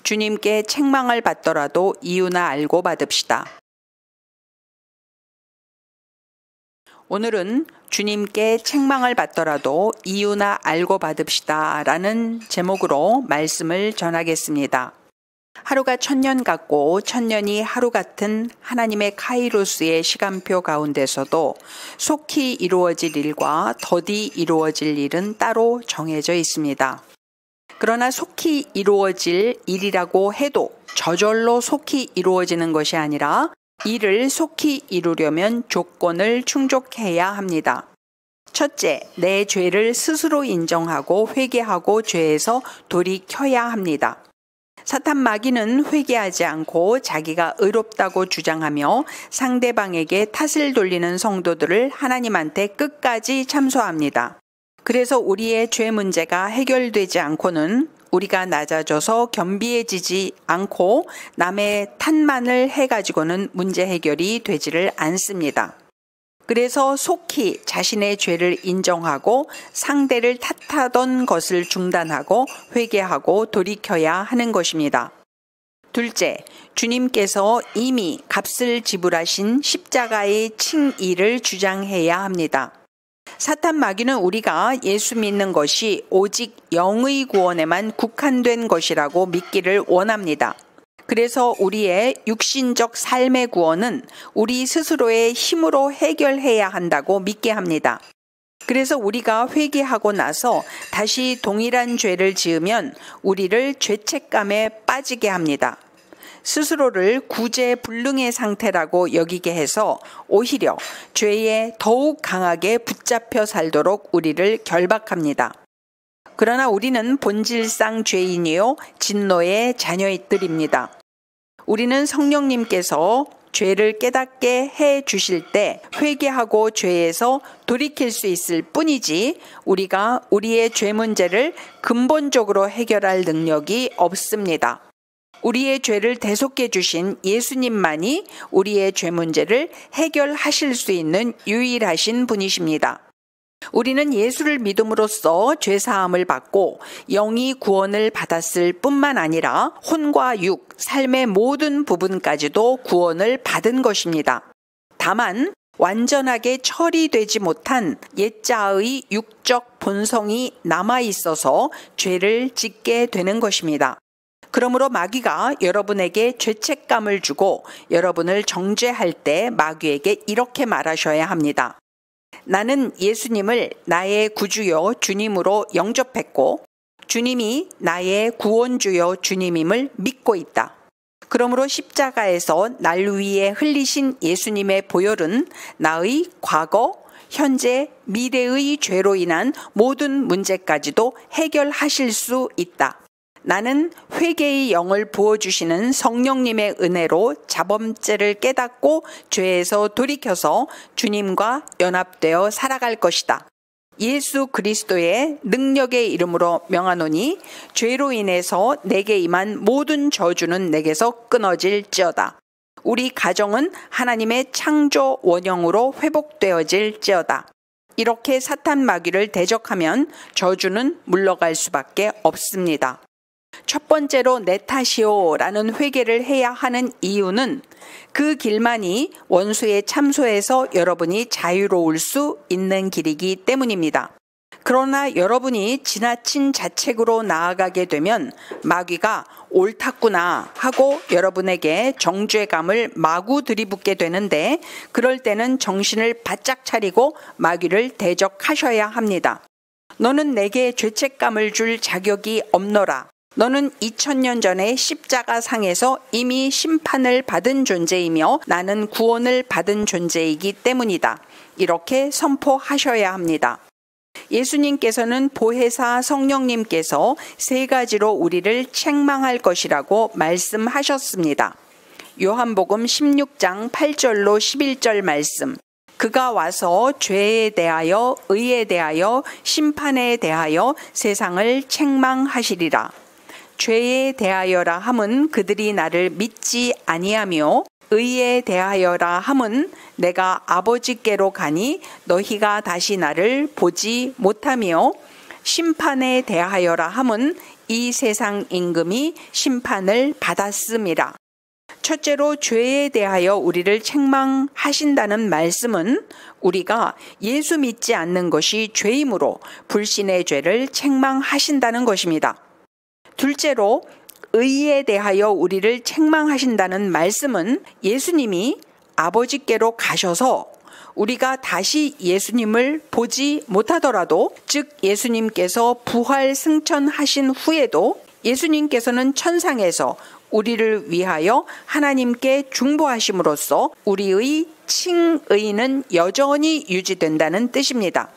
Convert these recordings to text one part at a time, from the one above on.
주님께 책망을 받더라도 이유나 알고 받읍시다. 오늘은 주님께 책망을 받더라도 이유나 알고 받읍시다 라는 제목으로 말씀을 전하겠습니다. 하루가 천년 같고 천년이 하루 같은 하나님의 카이로스의 시간표 가운데서도 속히 이루어질 일과 더디 이루어질 일은 따로 정해져 있습니다. 그러나 속히 이루어질 일이라고 해도 저절로 속히 이루어지는 것이 아니라 일을 속히 이루려면 조건을 충족해야 합니다. 첫째, 내 죄를 스스로 인정하고 회개하고 죄에서 돌이켜야 합니다. 사탄 마귀는 회개하지 않고 자기가 의롭다고 주장하며 상대방에게 탓을 돌리는 성도들을 하나님한테 끝까지 참소합니다. 그래서 우리의 죄 문제가 해결되지 않고는 우리가 낮아져서 겸비해지지 않고 남의 탓만을 해가지고는 문제 해결이 되지를 않습니다. 그래서 속히 자신의 죄를 인정하고 상대를 탓하던 것을 중단하고 회개하고 돌이켜야 하는 것입니다. 둘째, 주님께서 이미 값을 지불하신 십자가의 칭의를 주장해야 합니다. 사탄 마귀는 우리가 예수 믿는 것이 오직 영의 구원에만 국한된 것이라고 믿기를 원합니다. 그래서 우리의 육신적 삶의 구원은 우리 스스로의 힘으로 해결해야 한다고 믿게 합니다. 그래서 우리가 회개하고 나서 다시 동일한 죄를 지으면 우리를 죄책감에 빠지게 합니다. 스스로를 구제불능의 상태라고 여기게 해서 오히려 죄에 더욱 강하게 붙잡혀 살도록 우리를 결박합니다. 그러나 우리는 본질상 죄인이요 진노의 자녀들입니다. 우리는 성령님께서 죄를 깨닫게 해 주실 때 회개하고 죄에서 돌이킬 수 있을 뿐이지 우리가 우리의 죄 문제를 근본적으로 해결할 능력이 없습니다. 우리의 죄를 대속해 주신 예수님만이 우리의 죄 문제를 해결하실 수 있는 유일하신 분이십니다. 우리는 예수를 믿음으로써 죄사함을 받고 영이 구원을 받았을 뿐만 아니라 혼과 육, 삶의 모든 부분까지도 구원을 받은 것입니다. 다만 완전하게 처리되지 못한 옛자의 육적 본성이 남아있어서 죄를 짓게 되는 것입니다. 그러므로 마귀가 여러분에게 죄책감을 주고 여러분을 정죄할 때 마귀에게 이렇게 말하셔야 합니다. 나는 예수님을 나의 구주요 주님으로 영접했고 주님이 나의 구원주요 주님임을 믿고 있다. 그러므로 십자가에서 날 위해 흘리신 예수님의 보혈은 나의 과거, 현재, 미래의 죄로 인한 모든 문제까지도 해결하실 수 있다. 나는 회개의 영을 부어주시는 성령님의 은혜로 자범죄를 깨닫고 죄에서 돌이켜서 주님과 연합되어 살아갈 것이다. 예수 그리스도의 능력의 이름으로 명하노니 죄로 인해서 내게 임한 모든 저주는 내게서 끊어질지어다. 우리 가정은 하나님의 창조 원형으로 회복되어질지어다. 이렇게 사탄 마귀를 대적하면 저주는 물러갈 수밖에 없습니다. 첫 번째로 내 탓이요 라는 회개를 해야 하는 이유는 그 길만이 원수의 참소에서 여러분이 자유로울 수 있는 길이기 때문입니다. 그러나 여러분이 지나친 자책으로 나아가게 되면 마귀가 옳았구나 하고 여러분에게 정죄감을 마구 들이붓게 되는데 그럴 때는 정신을 바짝 차리고 마귀를 대적하셔야 합니다. 너는 내게 죄책감을 줄 자격이 없노라. 너는 2000년 전에 십자가 상에서 이미 심판을 받은 존재이며 나는 구원을 받은 존재이기 때문이다. 이렇게 선포하셔야 합니다. 예수님께서는 보혜사 성령님께서 세 가지로 우리를 책망할 것이라고 말씀하셨습니다. 요한복음 16장 8절로 11절 말씀. 그가 와서 죄에 대하여 의에 대하여 심판에 대하여 세상을 책망하시리라. 죄에 대하여라 함은 그들이 나를 믿지 아니하며 의에 대하여라 함은 내가 아버지께로 가니 너희가 다시 나를 보지 못하며 심판에 대하여라 함은 이 세상 임금이 심판을 받았음이라. 첫째로 죄에 대하여 우리를 책망하신다는 말씀은 우리가 예수 믿지 않는 것이 죄이므로 불신의 죄를 책망하신다는 것입니다. 둘째로 의에 대하여 우리를 책망하신다는 말씀은 예수님이 아버지께로 가셔서 우리가 다시 예수님을 보지 못하더라도, 즉 예수님께서 부활 승천하신 후에도 예수님께서는 천상에서 우리를 위하여 하나님께 중보하심으로써 우리의 칭의는 여전히 유지된다는 뜻입니다.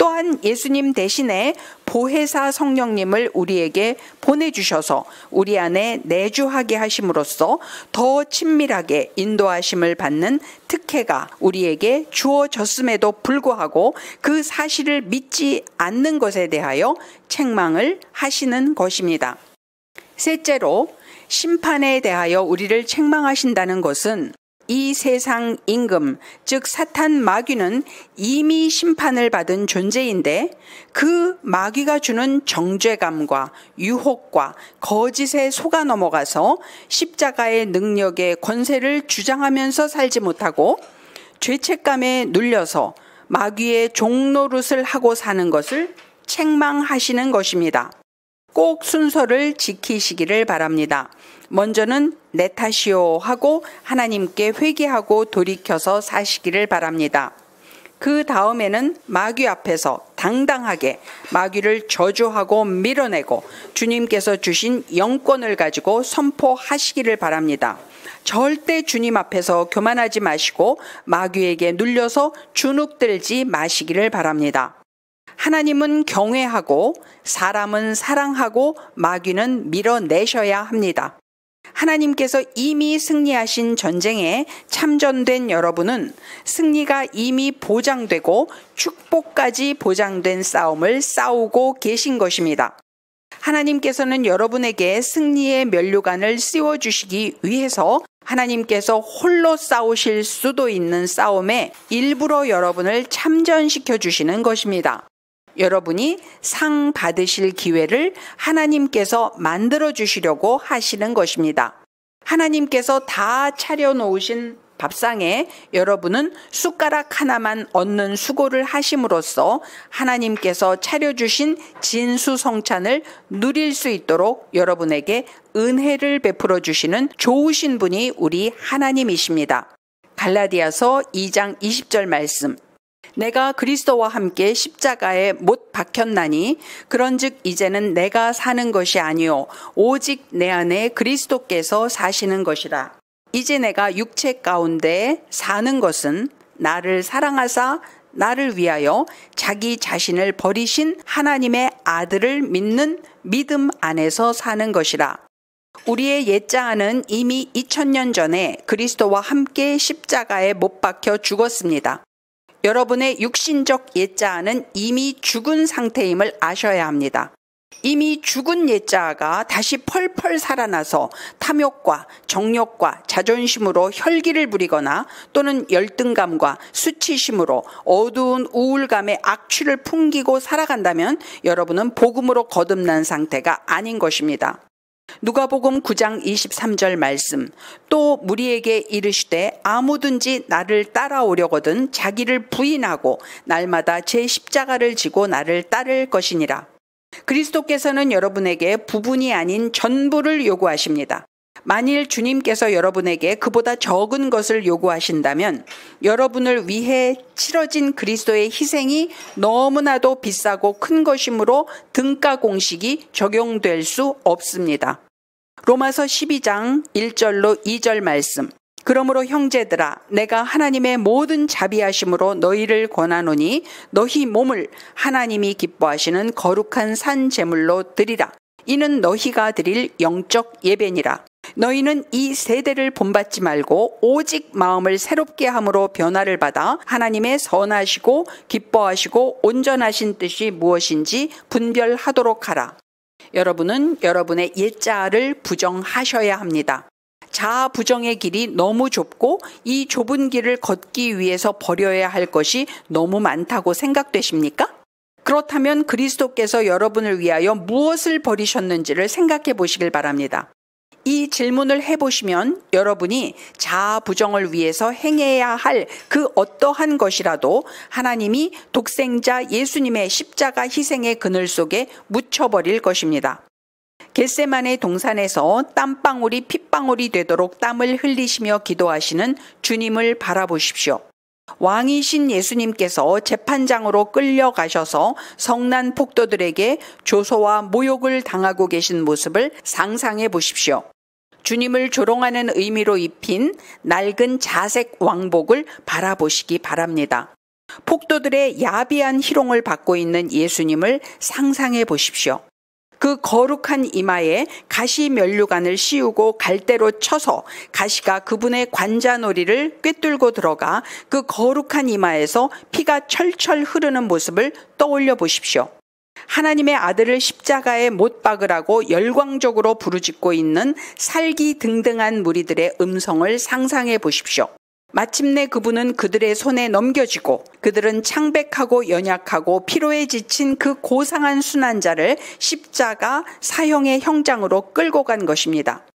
또한 예수님 대신에 보혜사 성령님을 우리에게 보내주셔서 우리 안에 내주하게 하심으로써 더 친밀하게 인도하심을 받는 특혜가 우리에게 주어졌음에도 불구하고 그 사실을 믿지 않는 것에 대하여 책망을 하시는 것입니다. 셋째로 심판에 대하여 우리를 책망하신다는 것은 이 세상 임금, 즉 사탄 마귀는 이미 심판을 받은 존재인데 그 마귀가 주는 정죄감과 유혹과 거짓에 속아 넘어가서 십자가의 능력의 권세를 주장하면서 살지 못하고 죄책감에 눌려서 마귀의 종노릇을 하고 사는 것을 책망하시는 것입니다. 꼭 순서를 지키시기를 바랍니다. 먼저는 내 탓이요 하고 하나님께 회개하고 돌이켜서 사시기를 바랍니다. 그 다음에는 마귀 앞에서 당당하게 마귀를 저주하고 밀어내고 주님께서 주신 영권을 가지고 선포하시기를 바랍니다. 절대 주님 앞에서 교만하지 마시고 마귀에게 눌려서 주눅들지 마시기를 바랍니다. 하나님은 경외하고 사람은 사랑하고 마귀는 밀어내셔야 합니다. 하나님께서 이미 승리하신 전쟁에 참전된 여러분은 승리가 이미 보장되고 축복까지 보장된 싸움을 싸우고 계신 것입니다. 하나님께서는 여러분에게 승리의 면류관을 씌워주시기 위해서 하나님께서 홀로 싸우실 수도 있는 싸움에 일부러 여러분을 참전시켜 주시는 것입니다. 여러분이 상 받으실 기회를 하나님께서 만들어 주시려고 하시는 것입니다. 하나님께서 다 차려놓으신 밥상에 여러분은 숟가락 하나만 얻는 수고를 하심으로써 하나님께서 차려주신 진수성찬을 누릴 수 있도록 여러분에게 은혜를 베풀어 주시는 좋으신 분이 우리 하나님이십니다. 갈라디아서 2장 20절 말씀. 내가 그리스도와 함께 십자가에 못 박혔나니 그런즉 이제는 내가 사는 것이 아니요 오직 내 안에 그리스도께서 사시는 것이라. 이제 내가 육체 가운데 사는 것은 나를 사랑하사 나를 위하여 자기 자신을 버리신 하나님의 아들을 믿는 믿음 안에서 사는 것이라. 우리의 옛자아는 이미 2000년 전에 그리스도와 함께 십자가에 못 박혀 죽었습니다. 여러분의 육신적 옛자아는 이미 죽은 상태임을 아셔야 합니다. 이미 죽은 옛자아가 다시 펄펄 살아나서 탐욕과 정욕과 자존심으로 혈기를 부리거나 또는 열등감과 수치심으로 어두운 우울감의 악취를 풍기고 살아간다면 여러분은 복음으로 거듭난 상태가 아닌 것입니다. 누가복음 9장 23절 말씀. 또 무리에게 이르시되 아무든지 나를 따라오려거든 자기를 부인하고 날마다 제 십자가를 지고 나를 따를 것이니라. 그리스도께서는 여러분에게 부분이 아닌 전부를 요구하십니다. 만일 주님께서 여러분에게 그보다 적은 것을 요구하신다면 여러분을 위해 치러진 그리스도의 희생이 너무나도 비싸고 큰 것이므로 등가 공식이 적용될 수 없습니다. 로마서 12장 1절로 2절 말씀. 그러므로 형제들아 내가 하나님의 모든 자비하심으로 너희를 권하노니 너희 몸을 하나님이 기뻐하시는 거룩한 산 제물로 드리라. 이는 너희가 드릴 영적 예배니라. 너희는 이 세대를 본받지 말고 오직 마음을 새롭게 함으로 변화를 받아 하나님의 선하시고 기뻐하시고 온전하신 뜻이 무엇인지 분별하도록 하라. 여러분은 여러분의 옛자아를 부정하셔야 합니다. 자아 부정의 길이 너무 좁고 이 좁은 길을 걷기 위해서 버려야 할 것이 너무 많다고 생각되십니까? 그렇다면 그리스도께서 여러분을 위하여 무엇을 버리셨는지를 생각해 보시길 바랍니다. 이 질문을 해보시면 여러분이 자아 부정을 위해서 행해야 할 그 어떠한 것이라도 하나님이 독생자 예수님의 십자가 희생의 그늘 속에 묻혀버릴 것입니다. 겟세마네 동산에서 땀방울이 핏방울이 되도록 땀을 흘리시며 기도하시는 주님을 바라보십시오. 왕이신 예수님께서 재판장으로 끌려가셔서 성난 폭도들에게 조소와 모욕을 당하고 계신 모습을 상상해 보십시오. 주님을 조롱하는 의미로 입힌 낡은 자색 왕복을 바라보시기 바랍니다. 폭도들의 야비한 희롱을 받고 있는 예수님을 상상해 보십시오. 그 거룩한 이마에 가시 면류관을 씌우고 갈대로 쳐서 가시가 그분의 관자놀이를 꿰뚫고 들어가 그 거룩한 이마에서 피가 철철 흐르는 모습을 떠올려 보십시오. 하나님의 아들을 십자가에 못 박으라고 열광적으로 부르짖고 있는 살기등등한 무리들의 음성을 상상해 보십시오. 마침내 그분은 그들의 손에 넘겨지고 그들은 창백하고 연약하고 피로에 지친 그 고상한 순환자를 십자가 사형의 형장으로 끌고 간 것입니다.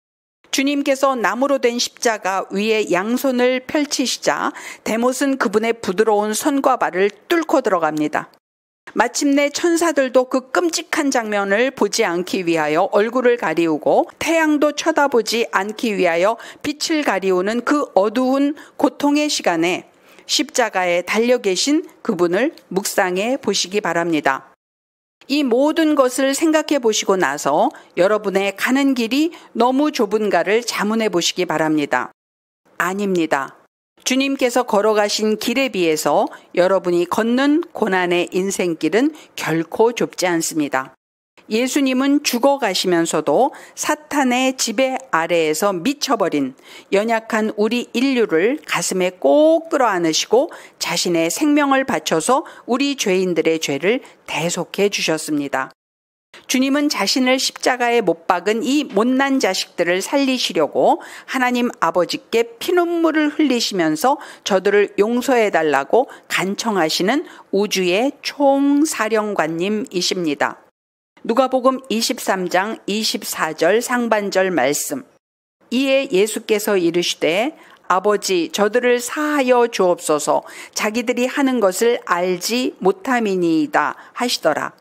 주님께서 나무로 된 십자가 위에 양손을 펼치시자 대못은 그분의 부드러운 손과 발을 뚫고 들어갑니다. 마침내 천사들도 그 끔찍한 장면을 보지 않기 위하여 얼굴을 가리우고 태양도 쳐다보지 않기 위하여 빛을 가리우는 그 어두운 고통의 시간에 십자가에 달려 계신 그분을 묵상해 보시기 바랍니다. 이 모든 것을 생각해 보시고 나서 여러분의 가는 길이 너무 좁은가를 자문해 보시기 바랍니다. 아닙니다. 주님께서 걸어가신 길에 비해서 여러분이 걷는 고난의 인생길은 결코 좁지 않습니다. 예수님은 죽어가시면서도 사탄의 지배 아래에서 미쳐버린 연약한 우리 인류를 가슴에 꼭 끌어안으시고 자신의 생명을 바쳐서 우리 죄인들의 죄를 대속해 주셨습니다. 주님은 자신을 십자가에 못 박은 이 못난 자식들을 살리시려고 하나님 아버지께 피눈물을 흘리시면서 저들을 용서해달라고 간청하시는 우주의 총사령관님이십니다. 누가복음 23장 24절 상반절 말씀. 이에 예수께서 이르시되 아버지 저들을 사하여 주옵소서 자기들이 하는 것을 알지 못함이니이다 하시더라.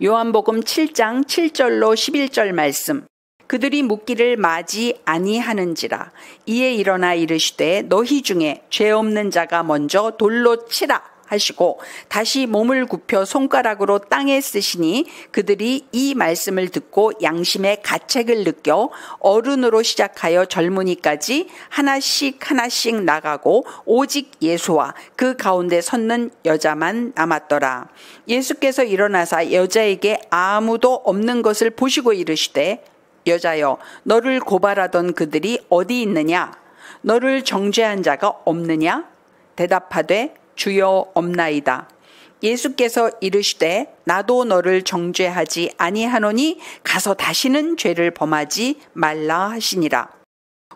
요한복음 7장 7절로 11절 말씀. 그들이 묻기를 마지 아니하는지라. 이에 일어나 이르시되 너희 중에 죄 없는 자가 먼저 돌로 치라 하시고 다시 몸을 굽혀 손가락으로 땅에 쓰시니 그들이 이 말씀을 듣고 양심의 가책을 느껴 어른으로 시작하여 젊은이까지 하나씩 나가고 오직 예수와 그 가운데 섰는 여자만 남았더라. 예수께서 일어나사 여자에게 아무도 없는 것을 보시고 이르시되 여자여 너를 고발하던 그들이 어디 있느냐? 너를 정죄한 자가 없느냐? 대답하되 주여 없나이다. 예수께서 이르시되 나도 너를 정죄하지 아니하노니 가서 다시는 죄를 범하지 말라 하시니라.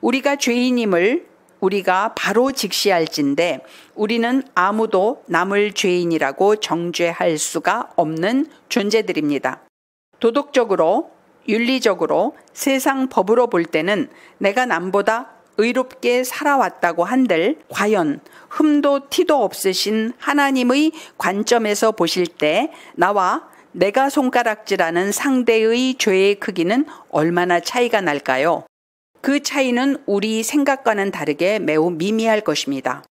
우리가 죄인임을 우리가 바로 직시할진대 우리는 아무도 남을 죄인이라고 정죄할 수가 없는 존재들입니다. 도덕적으로 윤리적으로 세상 법으로 볼 때는 내가 남보다 의롭게 살아왔다고 한들 과연 흠도 티도 없으신 하나님의 관점에서 보실 때 나와 내가 손가락질하는 상대의 죄의 크기는 얼마나 차이가 날까요? 그 차이는 우리 생각과는 다르게 매우 미미할 것입니다.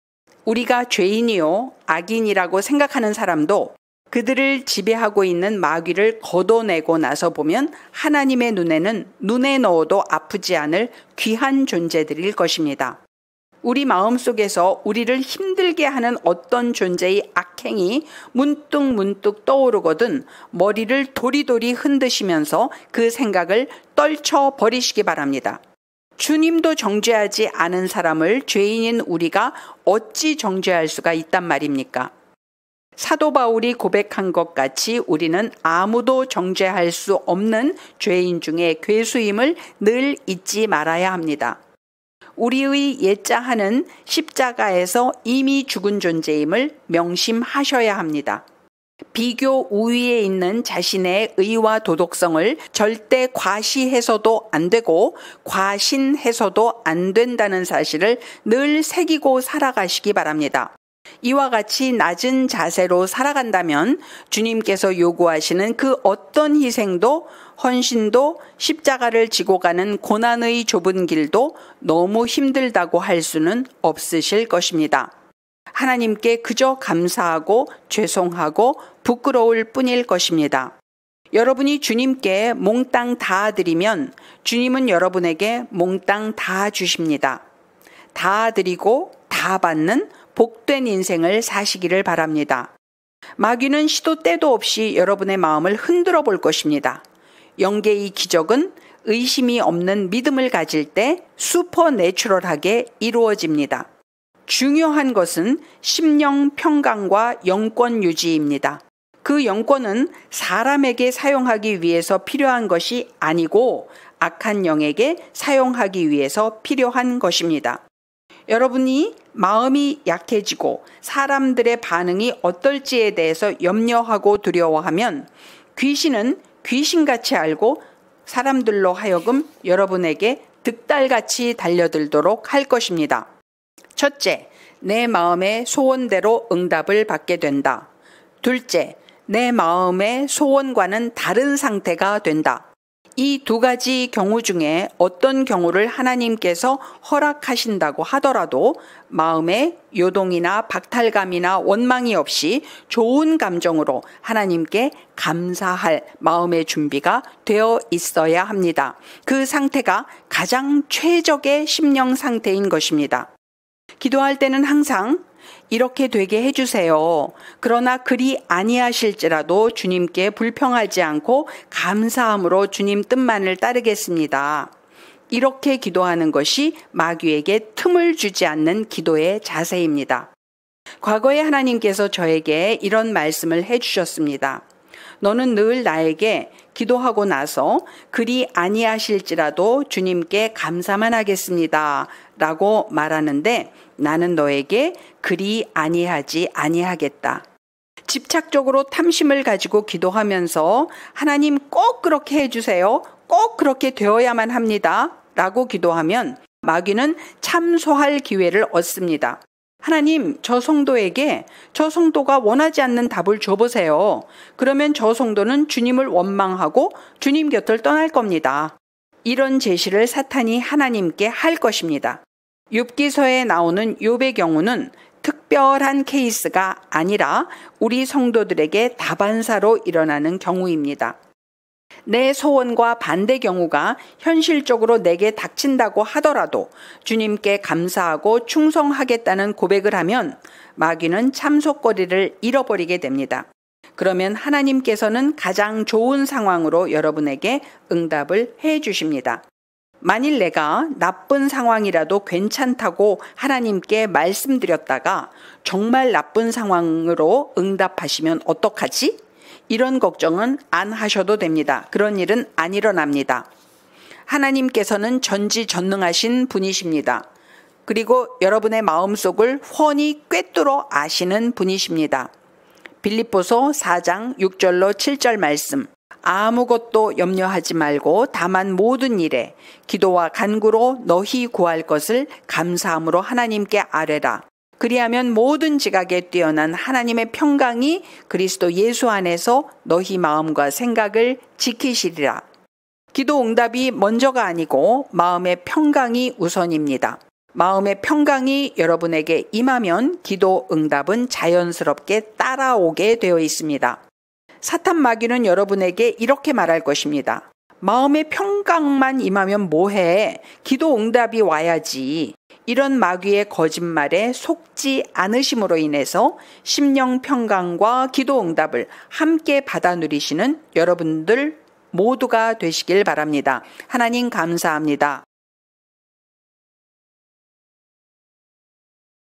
우리가 죄인이요 악인이라고 생각하는 사람도 그들을 지배하고 있는 마귀를 걷어내고 나서 보면 하나님의 눈에는 눈에 넣어도 아프지 않을 귀한 존재들일 것입니다. 우리 마음속에서 우리를 힘들게 하는 어떤 존재의 악행이 문득 떠오르거든 머리를 도리도리 흔드시면서 그 생각을 떨쳐버리시기 바랍니다. 주님도 정죄하지 않은 사람을 죄인인 우리가 어찌 정죄할 수가 있단 말입니까? 사도 바울이 고백한 것 같이 우리는 아무도 정죄할 수 없는 죄인 중에 괴수임을 늘 잊지 말아야 합니다. 우리의 옛자하는 십자가에서 이미 죽은 존재임을 명심하셔야 합니다. 비교 우위에 있는 자신의 의와 도덕성을 절대 과시해서도 안 되고 과신해서도 안 된다는 사실을 늘 새기고 살아가시기 바랍니다. 이와 같이 낮은 자세로 살아간다면 주님께서 요구하시는 그 어떤 희생도 헌신도 십자가를 지고 가는 고난의 좁은 길도 너무 힘들다고 할 수는 없으실 것입니다. 하나님께 그저 감사하고 죄송하고 부끄러울 뿐일 것입니다. 여러분이 주님께 몽땅 다 드리면 주님은 여러분에게 몽땅 다 주십니다. 다 드리고 다 받는 복된 인생을 사시기를 바랍니다. 마귀는 시도 때도 없이 여러분의 마음을 흔들어 볼 것입니다. 영계의 기적은 의심이 없는 믿음을 가질 때 슈퍼내추럴하게 이루어집니다. 중요한 것은 심령 평강과 영권 유지입니다. 그 영권은 사람에게 사용하기 위해서 필요한 것이 아니고 악한 영에게 사용하기 위해서 필요한 것입니다. 여러분이 마음이 약해지고 사람들의 반응이 어떨지에 대해서 염려하고 두려워하면 귀신은 귀신같이 알고 사람들로 하여금 여러분에게 득달같이 달려들도록 할 것입니다. 첫째, 내 마음의 소원대로 응답을 받게 된다. 둘째, 내 마음의 소원과는 다른 상태가 된다. 이 두 가지 경우 중에 어떤 경우를 하나님께서 허락하신다고 하더라도 마음에 요동이나 박탈감이나 원망이 없이 좋은 감정으로 하나님께 감사할 마음의 준비가 되어 있어야 합니다. 그 상태가 가장 최적의 심령 상태인 것입니다. 기도할 때는 항상 이렇게 되게 해주세요. 그러나 그리 아니하실지라도 주님께 불평하지 않고 감사함으로 주님 뜻만을 따르겠습니다. 이렇게 기도하는 것이 마귀에게 틈을 주지 않는 기도의 자세입니다. 과거에 하나님께서 저에게 이런 말씀을 해주셨습니다. 너는 늘 나에게 기도하고 나서 그리 아니하실지라도 주님께 감사만 하겠습니다. 라고 말하는데 나는 너에게 그리 아니하지 아니하겠다. 집착적으로 탐심을 가지고 기도하면서 하나님 꼭 그렇게 해주세요. 꼭 그렇게 되어야만 합니다. 라고 기도하면 마귀는 참소할 기회를 얻습니다. 하나님, 저 성도에게 저 성도가 원하지 않는 답을 줘보세요. 그러면 저 성도는 주님을 원망하고 주님 곁을 떠날 겁니다. 이런 제시를 사탄이 하나님께 할 것입니다. 욥기서에 나오는 욥의 경우는 특별한 케이스가 아니라 우리 성도들에게 다반사로 일어나는 경우입니다. 내 소원과 반대 경우가 현실적으로 내게 닥친다고 하더라도 주님께 감사하고 충성하겠다는 고백을 하면 마귀는 참속거리를 잃어버리게 됩니다. 그러면 하나님께서는 가장 좋은 상황으로 여러분에게 응답을 해 주십니다. 만일 내가 나쁜 상황이라도 괜찮다고 하나님께 말씀드렸다가 정말 나쁜 상황으로 응답하시면 어떡하지? 이런 걱정은 안 하셔도 됩니다. 그런 일은 안 일어납니다. 하나님께서는 전지전능하신 분이십니다. 그리고 여러분의 마음속을 훤히 꿰뚫어 아시는 분이십니다. 빌립보서 4장 6절로 7절 말씀. 아무것도 염려하지 말고 다만 모든 일에 기도와 간구로 너희 구할 것을 감사함으로 하나님께 아뢰라. 그리하면 모든 지각에 뛰어난 하나님의 평강이 그리스도 예수 안에서 너희 마음과 생각을 지키시리라. 기도 응답이 먼저가 아니고 마음의 평강이 우선입니다. 마음의 평강이 여러분에게 임하면 기도 응답은 자연스럽게 따라오게 되어 있습니다. 사탄 마귀는 여러분에게 이렇게 말할 것입니다. 마음의 평강만 임하면 뭐해? 기도 응답이 와야지. 이런 마귀의 거짓말에 속지 않으심으로 인해서 심령 평강과 기도 응답을 함께 받아 누리시는 여러분들 모두가 되시길 바랍니다. 하나님 감사합니다.